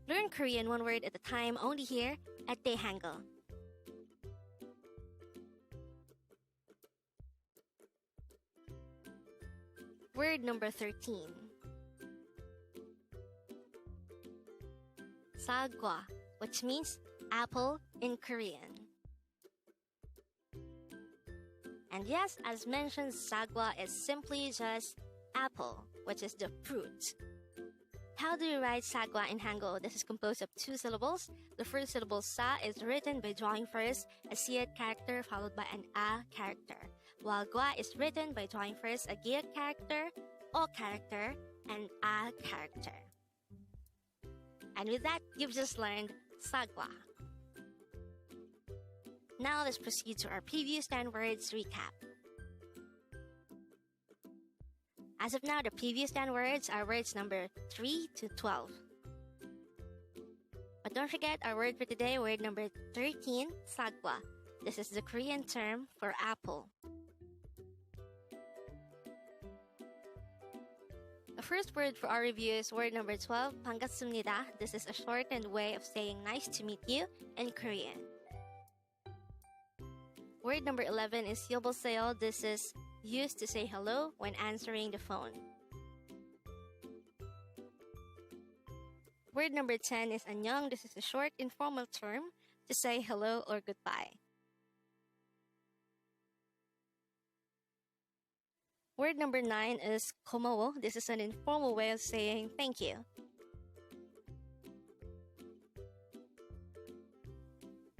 Learn Korean one word at a time only here at Dae-Hangul. Word number 13. SAGWA, which means apple in Korean. And yes, as mentioned, SAGWA is simply just apple, which is the fruit. How do you write SAGWA in Hangul? This is composed of two syllables. The first syllable sa is written by drawing first a siyet character followed by an a character, while gwa is written by drawing first a giyet character, o character, and a character. And with that, you've just learned SAGWA. Now let's proceed to our previous 10 words recap. As of now, the previous 10 words are words number 3 to 12. But don't forget our word for today, word number 13, SAGWA. This is the Korean term for apple. The first word for our review is word number 12, 반갑습니다. This is a shortened way of saying nice to meet you in Korean. Word number 11 is 여보세요. This is used to say hello when answering the phone. Word number 10 is annyeong. This is a short informal term to say hello or goodbye. Word number 9 is Gomawo. This is an informal way of saying thank you.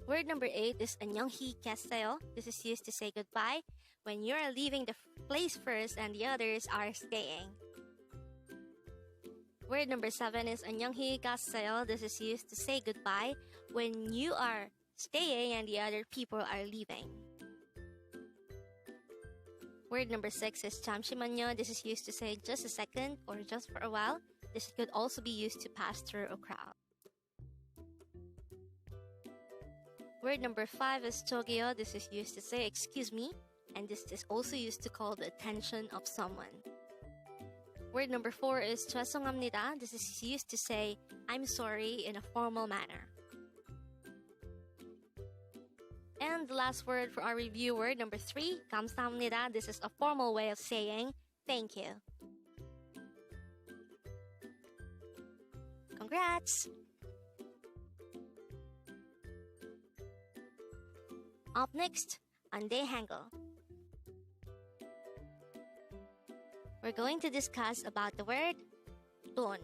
Word number 8 is Annyeonghi Gyeseyo. This is used to say goodbye when you are leaving the place first and the others are staying. Word number 7 is Annyeonghi Gyeseyo. This is used to say goodbye when you are staying and the other people are leaving. Word number 6 is Jamsimanyo. This is used to say just a second or just for a while. This could also be used to pass through a crowd. Word number 5 is Jeogiyo. This is used to say excuse me, and this is also used to call the attention of someone. Word number 4 is Joesonghamnida. This is used to say I'm sorry in a formal manner. And the last word for our review, word number 3, 감사합니다. This is a formal way of saying thank you. Congrats! Up next on Dae-Hangul, we're going to discuss about the word 돈.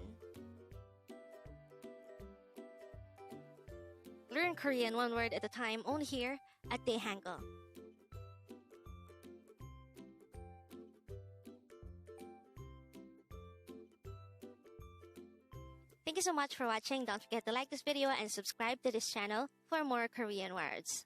Learn Korean one word at a time only here at Dae-Hangul. Thank you so much for watching. Don't forget to like this video and subscribe to this channel for more Korean words.